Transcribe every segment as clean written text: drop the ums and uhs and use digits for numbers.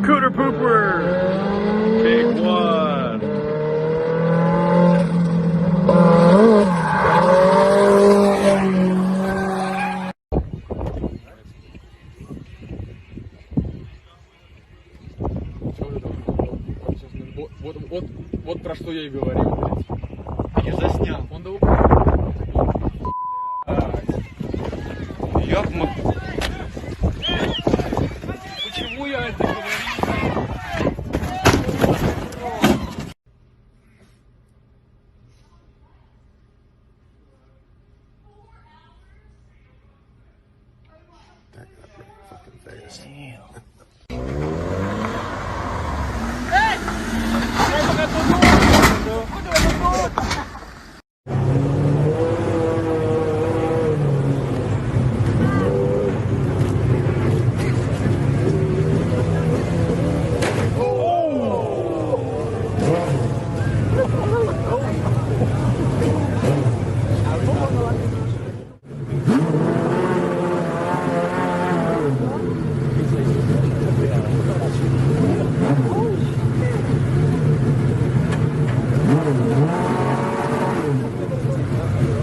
Cooter pooper! Big one! Вот про что я и говорил. Я заснял. Он до Ёпма. Почему я это говорю?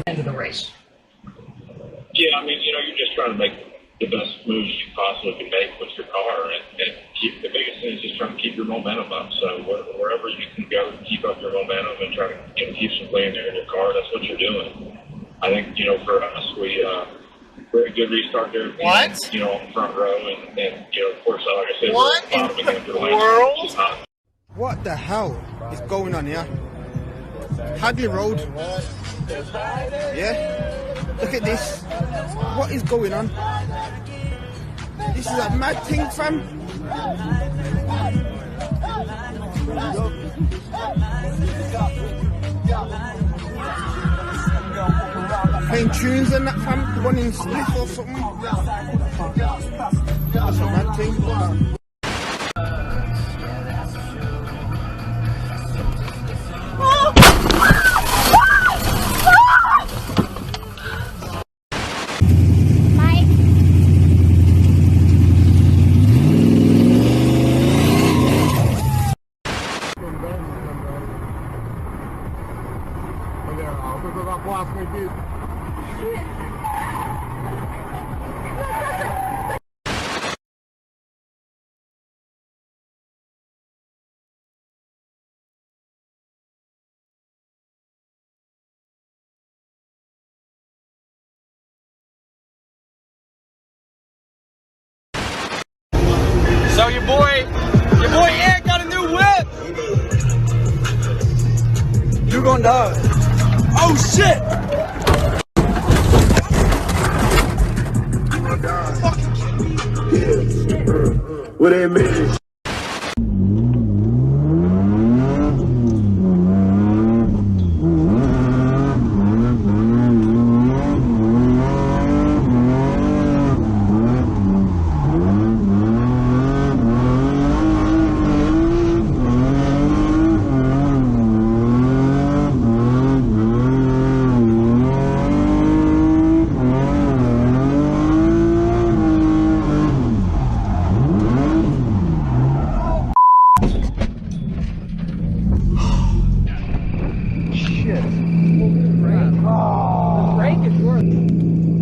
Into the race. Yeah, I mean, you're just trying to make the best moves you possibly can make with your car, and keep the biggest thing is just trying to keep your momentum up. So wherever you can go, keep up your momentum and try to keep some play in there in your car. That's what you're doing. I think for us, we're a good restart there. What? On the front row, and of course, like I said, What we're in bottoming the into lane. world? What the hell is going on here? Hadley Road. Yeah? Look at this. What is going on? This is a mad thing, fam. Playing tunes and that, fam. Running spliff or something. That's a mad thing. So your boy Ed got a new whip. You're gonna die. Oh shit! What they mean?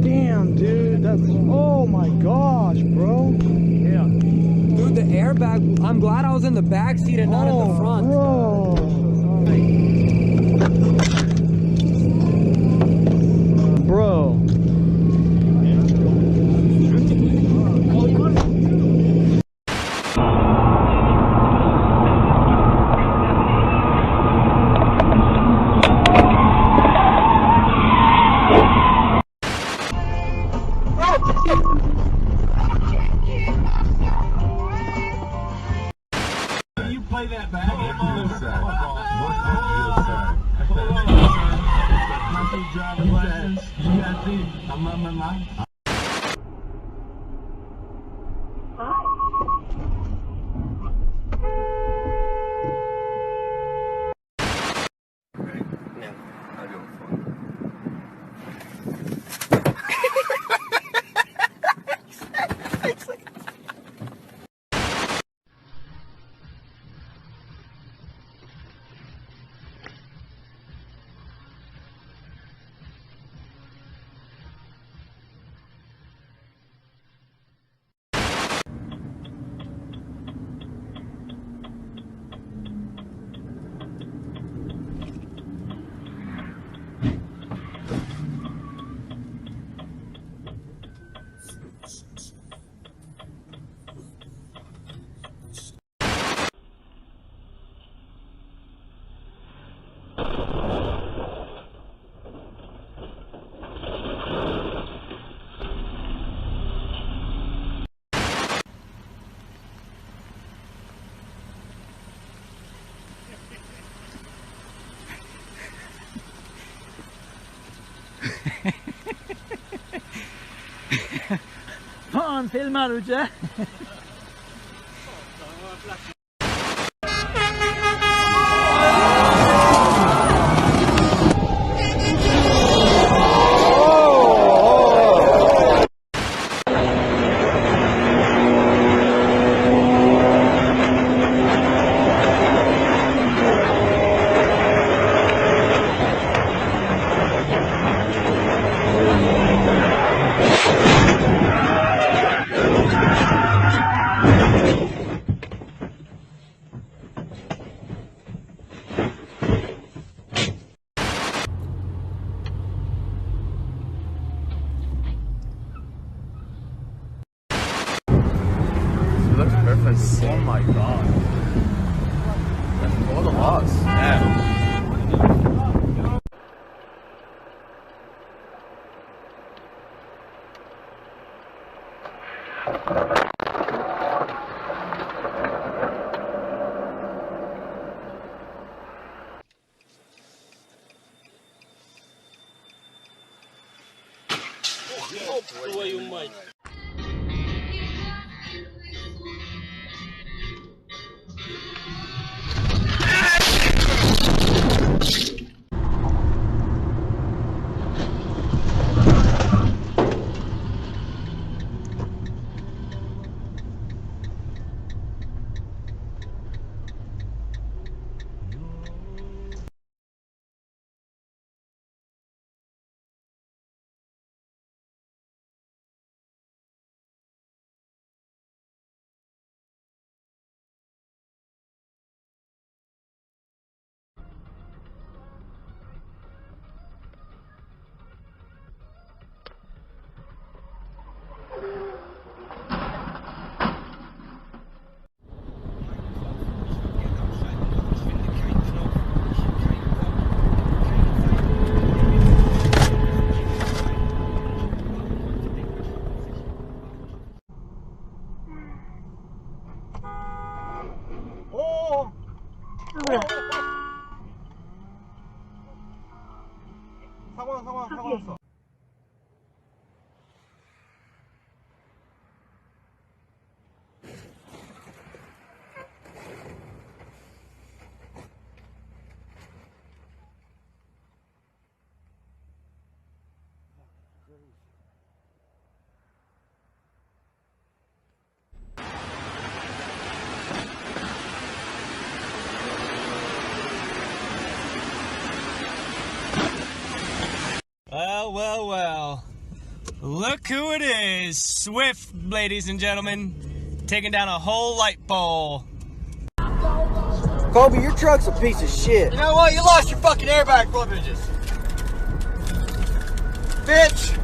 Damn, dude. That's. Oh my gosh, bro. Yeah. Dude, the airbag, I'm glad I was in the back seat and not in the front. Bro. Bro. You play that back. Driver's license. You got this. I'm on my mind. Fan, filmar du inte? Looks perfect. Oh my god. That's all the loss. Yeah. 사고 났어. Well, well, well. Look who it is. Swift, ladies and gentlemen. Taking down a whole light pole. Kobe, your truck's a piece of shit. You know what? You lost your fucking airbag flippages. Bitch!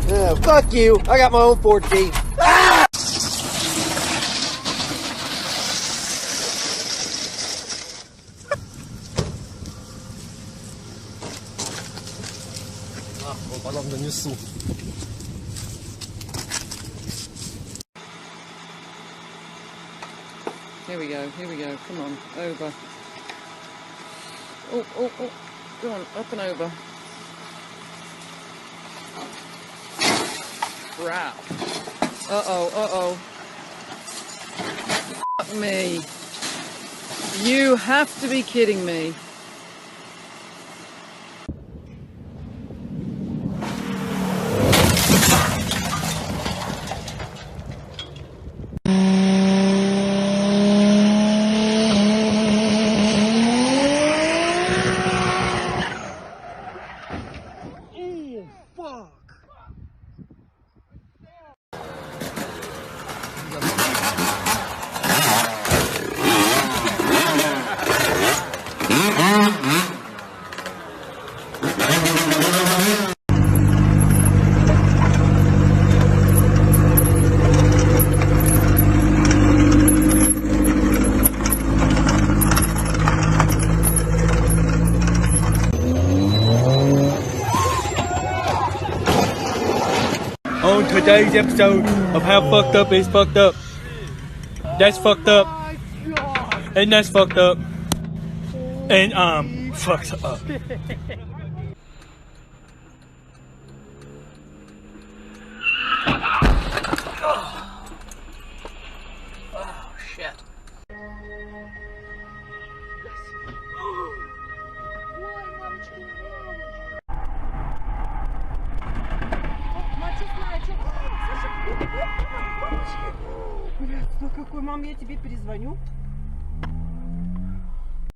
Yeah, fuck you. I got my own Ford T. Ah! Here we go, come on, over. Oh, go on, up and over. Crap. Uh-oh. Fuck me. You have to be kidding me. On today's episode of How Fucked Up Is Fucked Up. That's fucked up. And that's fucked up. And I'm fucked up. shit. Блядь, ну какой, мам, я тебе перезвоню.